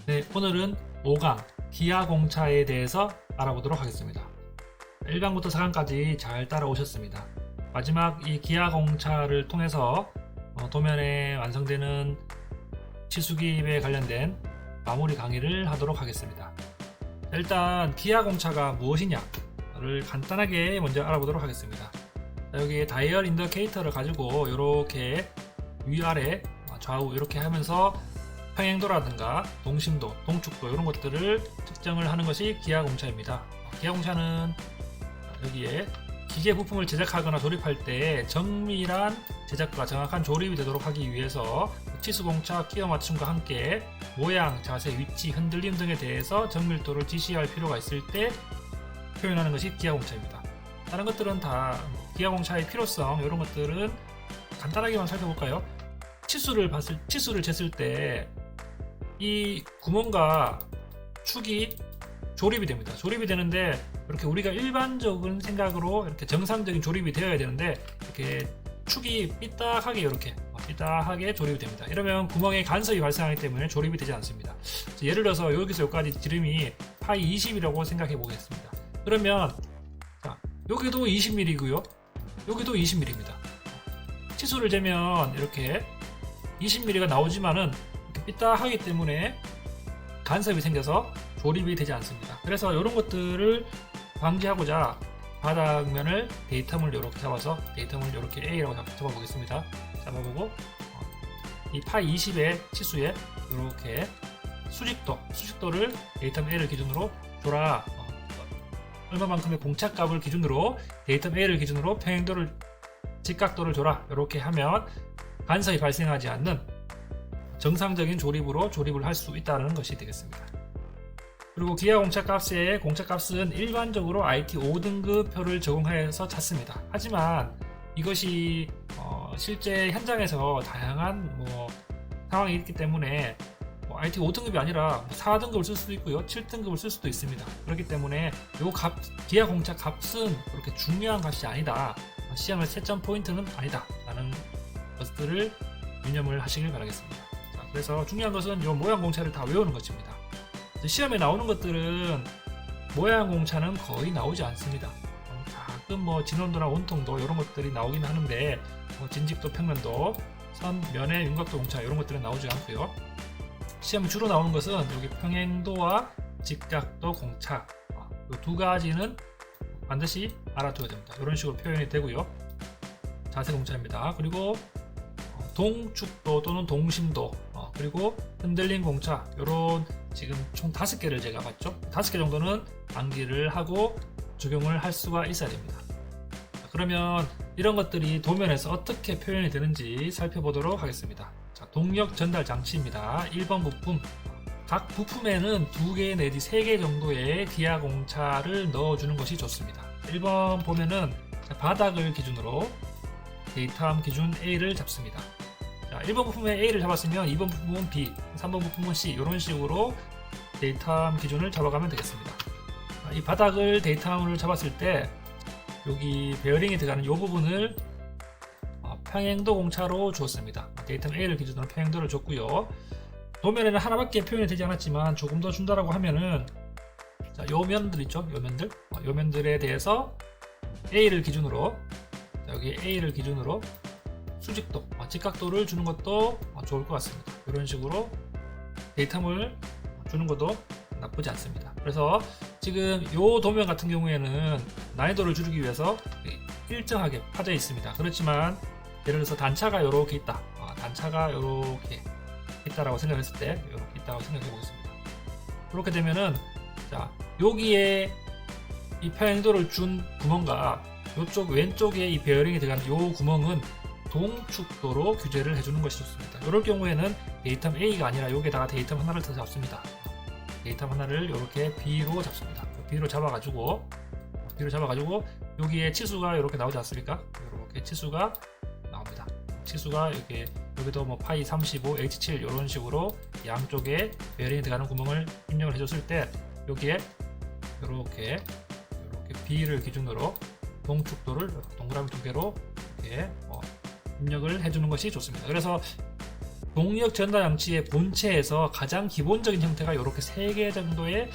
네, 오늘은 5강 기아 공차에 대해서 알아보도록 하겠습니다. 1강부터 4강까지 잘 따라오셨습니다. 마지막 이 기아 공차를 통해서 도면에 완성되는 치수기입에 관련된 마무리 강의를 하도록 하겠습니다. 일단 기아 공차가 무엇이냐를 간단하게 먼저 알아보도록 하겠습니다. 여기 다이얼 인더케이터를 가지고 이렇게 위아래 좌우 이렇게 하면서 평행도라든가 동심도, 동축도 이런 것들을 측정을 하는 것이 기아 공차입니다. 기아 공차는 여기에 기계 부품을 제작하거나 조립할 때 정밀한 제작과 정확한 조립이 되도록 하기 위해서 치수 공차 끼워 맞춤과 함께 모양, 자세, 위치, 흔들림 등에 대해서 정밀도를 지시할 필요가 있을 때 표현하는 것이 기아 공차입니다. 다른 것들은 다 기아 공차의 필요성 이런 것들은 간단하게만 살펴볼까요? 치수를 쟀을 때 이 구멍과 축이 조립이 됩니다. 조립이 되는데 이렇게 우리가 일반적인 생각으로 이렇게 정상적인 조립이 되어야 되는데 이렇게 축이 삐딱하게 이렇게 삐딱하게 조립이 됩니다. 이러면 구멍에 간섭이 발생하기 때문에 조립이 되지 않습니다. 예를 들어서 여기서 여기까지 지름이 파이 20이라고 생각해 보겠습니다. 그러면 자, 여기도 20mm고요. 여기도 20mm입니다. 치수를 재면 이렇게 20mm가 나오지만은 삐딱하기 때문에 간섭이 생겨서 조립이 되지 않습니다. 그래서 이런 것들을 방지하고자 바닥면을 데이터물로 이렇게 잡아서 데이터물로 이렇게 A라고 잡아보겠습니다. 잡아보고 이 파이 20의 치수에 이렇게 수직도를 데이터 A를 기준으로 줘라. 얼마만큼의 공차값을 기준으로 데이터 A를 기준으로 평행도를 직각도를 줘라. 이렇게 하면 간섭이 발생하지 않는 정상적인 조립으로 조립을 할 수 있다는 것이 되겠습니다. 그리고 기아 공차값은 일반적으로 IT 5등급 표를 적용해서 찾습니다. 하지만 이것이 실제 현장에서 다양한 상황이 있기 때문에 IT 5등급이 아니라 4등급을 쓸 수도 있고요, 7등급을 쓸 수도 있습니다. 그렇기 때문에 기아 공차 값은 그렇게 중요한 값이 아니다, 시험의 채점 포인트는 아니다 라는 것들을 유념을 하시길 바라겠습니다. 그래서 중요한 것은 이 모양 공차를 다 외우는 것입니다. 시험에 나오는 것들은 모양 공차는 거의 나오지 않습니다. 가끔 진원도나 원통도 이런 것들이 나오긴 하는데 진직도, 평면도, 선, 면의 윤곽도 공차 이런 것들은 나오지 않고요. 시험에 주로 나오는 것은 여기 평행도와 직각도 공차 이 두 가지는 반드시 알아둬야 됩니다. 이런 식으로 표현이 되고요. 자세 공차입니다. 그리고 동축도 또는 동심도, 그리고 흔들림 공차, 요런 지금 총 5개를 제가 봤죠. 5개 정도는 암기를 하고 적용을 할 수가 있어야 됩니다. 그러면 이런 것들이 도면에서 어떻게 표현이 되는지 살펴보도록 하겠습니다. 자, 동력 전달 장치입니다. 1번 부품, 각 부품에는 2개 내지 3개 정도의 기아 공차를 넣어주는 것이 좋습니다. 1번 보면은 바닥을 기준으로 데이터함 기준 A를 잡습니다. 자, 1번 부품에 A를 잡았으면 2번 부품은 B, 3번 부품은 C 이런 식으로 데이터함 기준을 잡아가면 되겠습니다. 이 바닥을 데이터함을 잡았을 때 여기 베어링이 들어가는 이 부분을 평행도 공차로 주었습니다. 데이터함 A를 기준으로 평행도를 줬고요. 도면에는 하나밖에 표현이 되지 않았지만 조금 더 준다라고 하면은 자, 요 면들 있죠? 요 면들에 대해서 A를 기준으로 여기 A를 기준으로 수직도, 직각도를 주는 것도 좋을 것 같습니다. 이런 식으로 데이터물 주는 것도 나쁘지 않습니다. 그래서 지금 이 도면 같은 경우에는 난이도를 줄이기 위해서 일정하게 파져 있습니다. 그렇지만 예를 들어서 단차가 이렇게 있다, 단차가 이렇게 있다라고 생각했을 때 이렇게 있다고 생각해 보겠습니다. 그렇게 되면은 자, 여기에 이 평행도를 준 구멍과 이쪽 왼쪽에 이 베어링이 들어가는 이 구멍은 동축도로 규제를 해주는 것이 좋습니다. 이럴 경우에는 데이텀 A가 아니라 여기에다가 데이텀 하나를 더 잡습니다. 데이텀 하나를 이렇게 B로 잡습니다. B로 잡아가지고 여기에 치수가 이렇게 나오지 않습니까? 이렇게 치수가 나옵니다. 치수가 여기도 파이 35, H7 이런 식으로 양쪽에 베어링이 들어가는 구멍을 입력을 해줬을 때 여기에 이렇게 B를 기준으로 동축도를 동그라미 2개로 이렇게 입력을 해주는 것이 좋습니다. 그래서 동력 전달 장치의 본체에서 가장 기본적인 형태가 이렇게 3개 정도의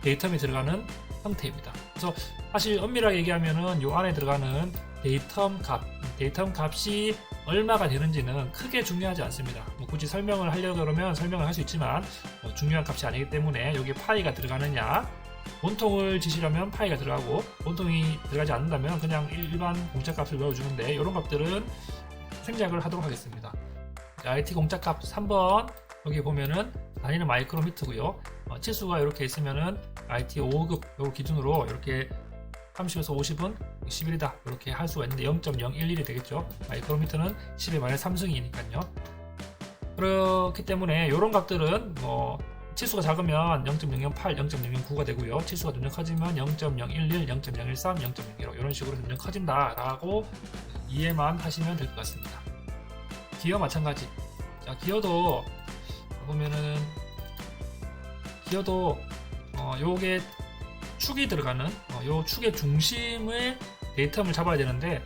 데이텀이 들어가는 형태입니다. 그래서 사실 엄밀하게 얘기하면은 이 안에 들어가는 데이텀 값이 얼마가 되는지는 크게 중요하지 않습니다. 뭐 굳이 설명을 하려고 그러면 설명을 할 수 있지만 중요한 값이 아니기 때문에 여기에 파이가 들어가느냐, 본통을 지시려면 파이가 들어가고 본통이 들어가지 않는다면 그냥 일반 공짜값을 넣어주는데 이런 값들은 생략을 하도록 하겠습니다. IT 공짜값 3번 여기 보면은 단위는 마이크로미터고요. 치수가 이렇게 있으면은 IT 5급 요 기준으로 이렇게 30에서 50은 11이다 이렇게 할 수가 있는데 0.011이 되겠죠. 마이크로미터는 10의 마이너스 3승이니까요. 그렇기 때문에 이런 값들은 뭐 치수가 작으면 0.008, 0.009가 되고요. 치수가 점점 커지면 0.011, 0.013, 0.015 이런 식으로 점점 커진다라고 이해만 하시면 될 것 같습니다. 기어 마찬가지. 자, 기어도 보면은 요게 축이 들어가는 요 축의 중심의 데이텀을 잡아야 되는데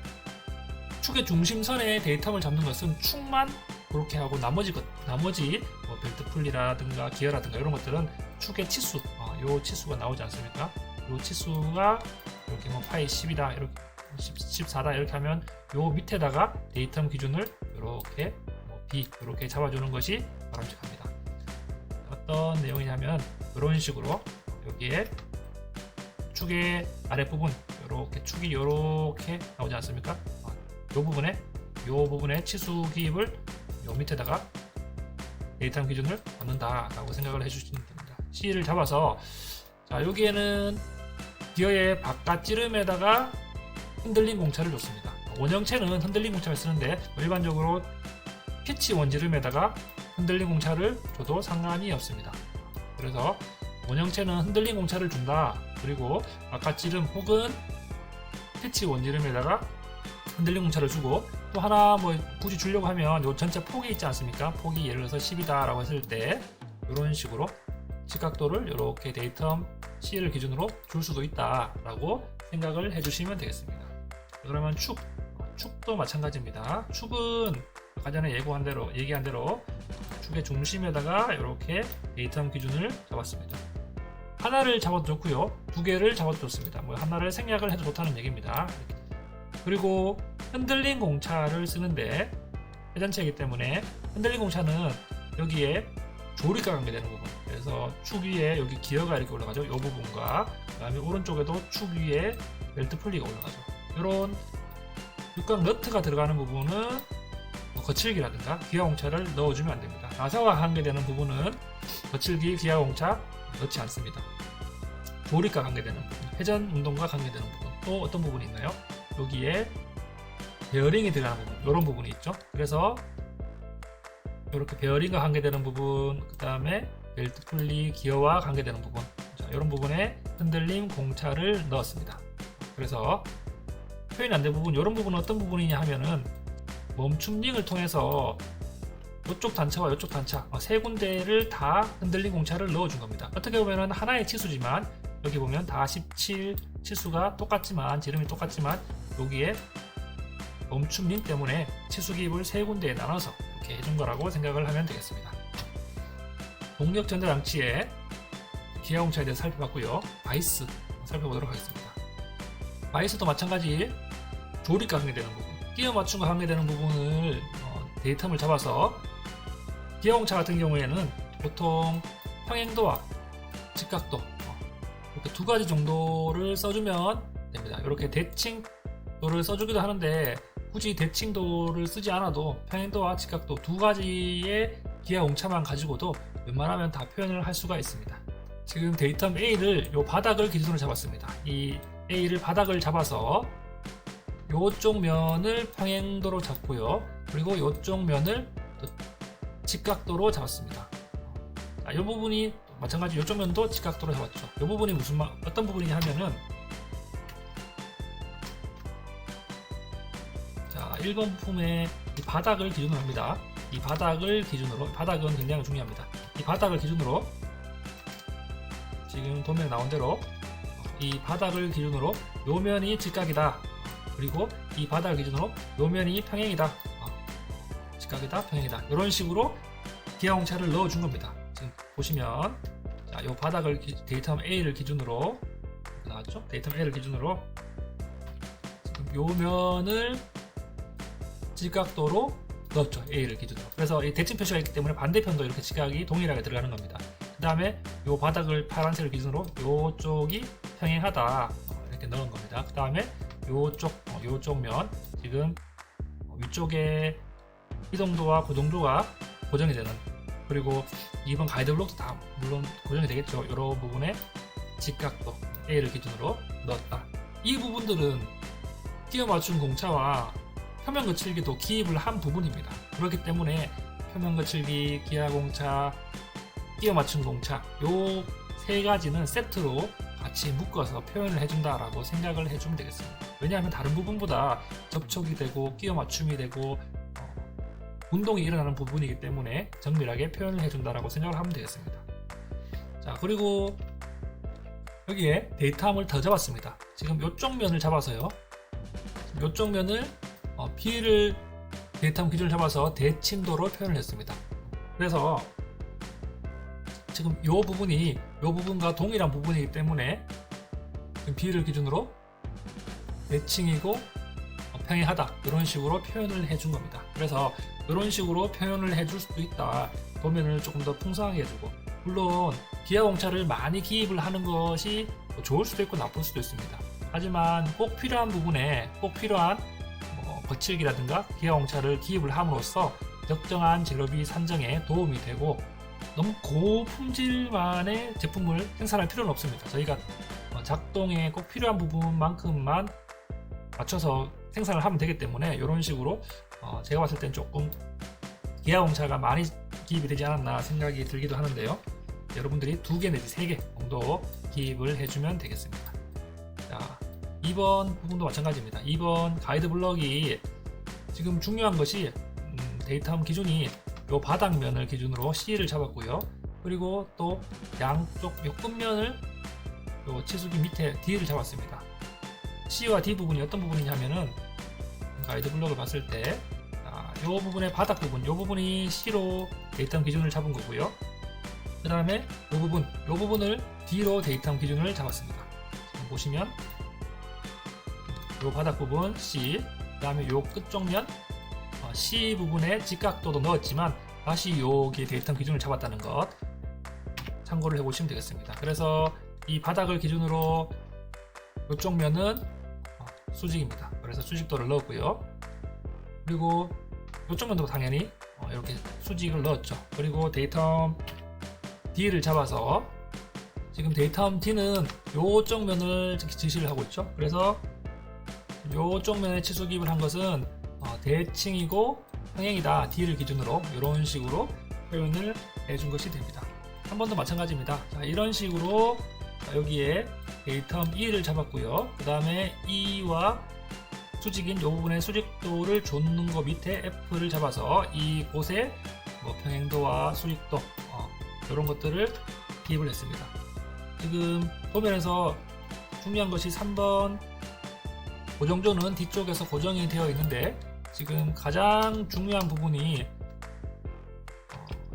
축의 중심선에 데이텀을 잡는 것은 축만 그렇게 하고 나머지 뭐 벨트 풀리라든가 기어라든가 이런 것들은 축의 치수 요 치수가 나오지 않습니까? 요 치수가 이렇게 뭐 파이 10이다 이렇게 14다 이렇게 하면 요 밑에다가 데이텀 기준을 이렇게 B 이렇게 잡아주는 것이 바람직합니다. 어떤 내용이냐면 이런 식으로 여기에 축의 아랫부분 이렇게 축이 이렇게 나오지 않습니까? 이 부분에 치수 기입을 요 밑에다가 데이터 기준을 넣는다라고 생각을 해주시면 됩니다. C를 잡아서 자 여기에는 기어의 바깥 찌름에다가 흔들림 공차를 줬습니다. 원형체는 흔들림 공차를 쓰는데 일반적으로 피치 원지름에다가 흔들림 공차를 줘도 상관이 없습니다. 그래서 원형체는 흔들림 공차를 준다. 그리고 바깥 찌름 혹은 피치 원지름에다가 흔들림 공차를 주고 또 하나 뭐 굳이 주려고 하면 요 전체 폭이 있지 않습니까? 폭이 예를 들어서 10이다 라고 했을 때 이런 식으로 직각도를 이렇게 데이텀 C를 기준으로 줄 수도 있다 라고 생각을 해주시면 되겠습니다. 그러면 축도 마찬가지입니다. 축은 아까 전에 얘기한 대로 축의 중심에다가 이렇게 데이텀 기준을 잡았습니다. 하나를 잡아도 좋고요, 두 개를 잡아도 좋습니다. 뭐 하나를 생략을 해도 좋다는 얘기입니다. 그리고 흔들림 공차를 쓰는데 회전체이기 때문에 흔들림 공차는 여기에 조리가 관계되는 부분, 그래서 축 위에 여기 기어가 이렇게 올라가죠. 이 부분과 그 다음에 오른쪽에도 축 위에 벨트 풀리가 올라가죠. 이런 육각 너트가 들어가는 부분은 거칠기라든가 기아 공차를 넣어주면 안 됩니다. 나사와 관계되는 부분은 거칠기, 기아 공차 넣지 않습니다. 조리가 관계되는 부분, 회전 운동과 관계되는 부분, 또 어떤 부분이 있나요? 여기에 베어링이 들어가는 부분, 이런 부분이 있죠. 그래서 이렇게 베어링과 관계되는 부분, 그 다음에 벨트 풀리, 기어와 관계되는 부분, 자, 이런 부분에 흔들림 공차를 넣었습니다. 그래서 표현이 안 된 부분, 이런 부분은 어떤 부분이냐 하면은 멈춤 링을 통해서 이쪽 단차와 이쪽 단차 세 군데를 다 흔들림 공차를 넣어준 겁니다. 어떻게 보면 하나의 치수지만 여기 보면 다 17 치수가 똑같지만 지름이 똑같지만 여기에 멈춤 링 때문에 치수 기입을 세 군데에 나눠서 이렇게 해준 거라고 생각을 하면 되겠습니다. 동력 전달 장치의 기아 공차에 대해서 살펴봤고요. 바이스 살펴보도록 하겠습니다. 바이스도 마찬가지 조립과 관계되는 부분, 끼어 맞춤과 관계되는 부분을 데이텀을 잡아서 기아 공차 같은 경우에는 보통 평행도와 직각도 이렇게 두 가지 정도를 써주면 됩니다. 이렇게 대칭도를 써주기도 하는데 굳이 대칭도를 쓰지 않아도 평행도와 직각도 두 가지의 기아 공차만 가지고도 웬만하면 다 표현을 할 수가 있습니다. 지금 데이텀 A를 요 바닥을 기준으로 잡았습니다. 이 A를 바닥을 잡아서 요쪽 면을 평행도로 잡고요. 그리고 요쪽 면을 직각도로 잡았습니다. 이 부분이 마찬가지 요쪽 면도 직각도로 잡았죠. 이 부분이 어떤 부분이냐 하면은 자, 1번 부품의 이 바닥을 기준으로 합니다. 이 바닥을 기준으로, 바닥은 굉장히 중요합니다. 이 바닥을 기준으로 지금 도면에 나온 대로 이 바닥을 기준으로 요 면이 직각이다. 그리고 이 바닥을 기준으로 요 면이 평행이다. 직각이다, 평행이다. 이런 식으로 기하 공차를 넣어준 겁니다. 지금 보시면 자, 요 바닥을 데이텀 A를 기준으로 나왔죠? 데이텀 A를 기준으로 지금 요 면을 직각도로 넣었죠. A를 기준으로. 그래서 이 대칭 표시가 있기 때문에 반대편도 이렇게 직각이 동일하게 들어가는 겁니다. 그 다음에 요 바닥을 파란색을 기준으로 요쪽이 평행하다 이렇게 넣은 겁니다. 그 다음에 요쪽 면 지금 위쪽에 이동도와 고정도가 고정이 되는, 그리고 2번 가이드 블록도 다 물론 고정이 되겠죠. 이런 부분에 직각도 A를 기준으로 넣었다. 이 부분들은 끼워 맞춘 공차와 표면 거칠기도 기입을 한 부분입니다. 그렇기 때문에 표면 거칠기, 기하 공차, 끼워 맞춘 공차 요 세 가지는 세트로 같이 묶어서 표현을 해준다라고 생각을 해주면 되겠습니다. 왜냐하면 다른 부분보다 접촉이 되고 끼워 맞춤이 되고 운동이 일어나는 부분이기 때문에 정밀하게 표현을 해준다라고 생각을 하면 되겠습니다. 자, 그리고 여기에 데이터함을 더 잡았습니다. 지금 이쪽 면을 잡아서요. 이쪽 면을 B를 데이터함 기준을 잡아서 대칭도로 표현을 했습니다. 그래서 지금 이 부분과 동일한 부분이기 때문에 B를 기준으로 대칭이고 평행하다 이런 식으로 표현을 해준 겁니다. 그래서 이런 식으로 표현을 해줄 수도 있다. 도면을 조금 더 풍성하게 해주고, 물론 기하 공차를 많이 기입을 하는 것이 좋을 수도 있고 나쁠 수도 있습니다. 하지만 꼭 필요한 부분에 꼭 필요한 거칠기라든가 기하 공차를 기입을 함으로써 적정한 재료비 산정에 도움이 되고, 너무 고품질만의 제품을 생산할 필요는 없습니다. 저희가 작동에 꼭 필요한 부분만큼만 맞춰서 생산을 하면 되기 때문에 이런 식으로 제가 봤을 땐 조금 기하 공차가 많이 기입이 되지 않았나 생각이 들기도 하는데요. 여러분들이 2개 내지 3개 정도 기입을 해주면 되겠습니다. 자, 2번 부분도 마찬가지입니다. 2번 가이드 블럭이 지금 중요한 것이 데이터함 기준이 요 바닥면을 기준으로 C를 잡았고요. 그리고 또 양쪽 요 끝면을 요 치수기 밑에 D를 잡았습니다. C와 D 부분이 어떤 부분이냐면은 가이드 블럭을 봤을 때 요 부분의 바닥 부분, 요 부분이 C로 데이터함 기준을 잡은 거고요. 그 다음에 요 부분을 D로 데이터함 기준을 잡았습니다. 지금 보시면 요 바닥 부분 C, 그 다음에 요 끝쪽 면 C 부분에 직각도도 넣었지만 다시 여기 데이터함 기준을 잡았다는 것 참고를 해보시면 되겠습니다. 그래서 이 바닥을 기준으로 이쪽 면은 수직입니다. 그래서 수직도를 넣었고요. 그리고 이쪽 면도 당연히 이렇게 수직을 넣었죠. 그리고 데이터함 D를 잡아서 지금 데이터함 D는 이쪽 면을 지시를 하고 있죠. 그래서 이쪽 면에 치수 기입을 한 것은 대칭이고 평행이다. D를 기준으로 이런 식으로 표현을 해준 것이 됩니다. 한 번 더 마찬가지입니다. 자, 이런 식으로 여기에 데이터함 E를 잡았고요. 그 다음에 E와 수직인 이 부분의 수직도를 줬는 거 밑에 F를 잡아서 이곳에 평행도와 수직도 이런 것들을 기입을 했습니다. 지금 도면에서 중요한 것이 3번 고정조는 뒤쪽에서 고정이 되어 있는데 지금 가장 중요한 부분이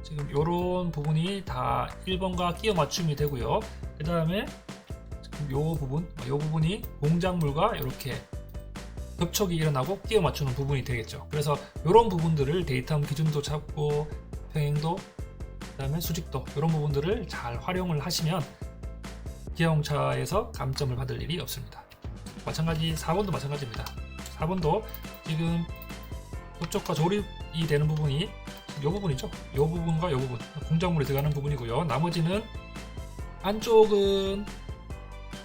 지금 이런 부분이 다 1번과 끼워 맞춤이 되고요. 그 다음에 이 부분이 공작물과 이렇게 접촉이 일어나고 끼워 맞추는 부분이 되겠죠. 그래서 이런 부분들을 데이터함 기준도 잡고 평행도, 그 다음에 수직도 이런 부분들을 잘 활용을 하시면 기하공차에서 감점을 받을 일이 없습니다. 마찬가지 4번도 마찬가지입니다. 4번도 지금 도쪽과 조립이 되는 부분이 이 부분이죠. 이 부분과 이 부분 공작물에 들어가는 부분이고요. 나머지는 안쪽은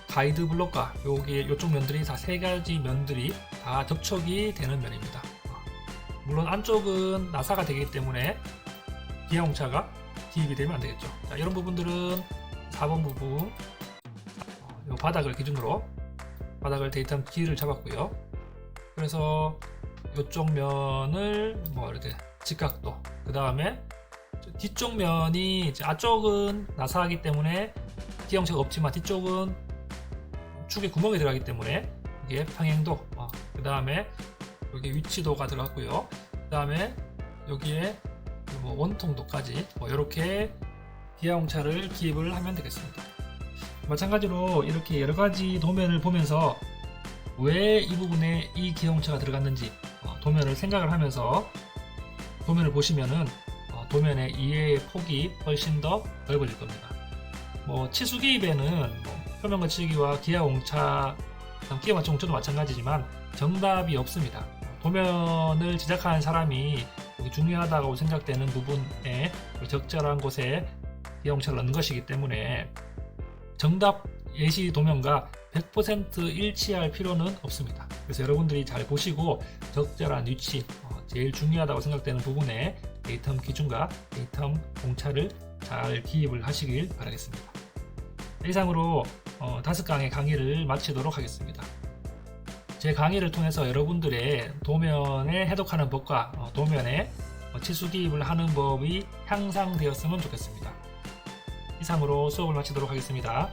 가이드 블럭과 이쪽 면들이 다 3가지 면들이 다 접촉이 되는 면입니다. 물론 안쪽은 나사가 되기 때문에 기하공차가 기입이 되면 안 되겠죠. 자, 이런 부분들은 4번 부분 이 바닥을 기준으로 바닥을 데이터함 D를 잡았고요. 그래서 이쪽 면을 이렇게 직각도, 그 다음에 뒤쪽 면이 앞쪽은 나사하기 때문에 기하공차가 없지만 뒤쪽은 축에 구멍이 들어가기 때문에 이게 평행도, 그 다음에 여기 위치도가 들어갔고요. 그 다음에 여기에 뭐 원통도까지 이렇게 기아홍차를 기입을 하면 되겠습니다. 마찬가지로 이렇게 여러가지 도면을 보면서 왜 이 부분에 이 기아홍차가 들어갔는지 도면을 생각을 하면서 도면을 보시면은 도면의 이해의 폭이 훨씬 더 넓어질 겁니다. 뭐 치수 기입에는 표면 거치기와 기아홍차, 기아 맞춤홍차도 마찬가지지만 정답이 없습니다. 도면을 제작하는 사람이 중요하다고 생각되는 부분에 적절한 곳에 기아홍차를 넣는 것이기 때문에 정답 예시 도면과 100% 일치할 필요는 없습니다. 그래서 여러분들이 잘 보시고 적절한 위치, 제일 중요하다고 생각되는 부분에 데이텀 기준과 데이텀 공차를 잘 기입을 하시길 바라겠습니다. 이상으로 5강의 강의를 마치도록 하겠습니다. 제 강의를 통해서 여러분들의 도면에 해독하는 법과 도면에 치수 기입을 하는 법이 향상되었으면 좋겠습니다. 이상으로 수업을 마치도록 하겠습니다.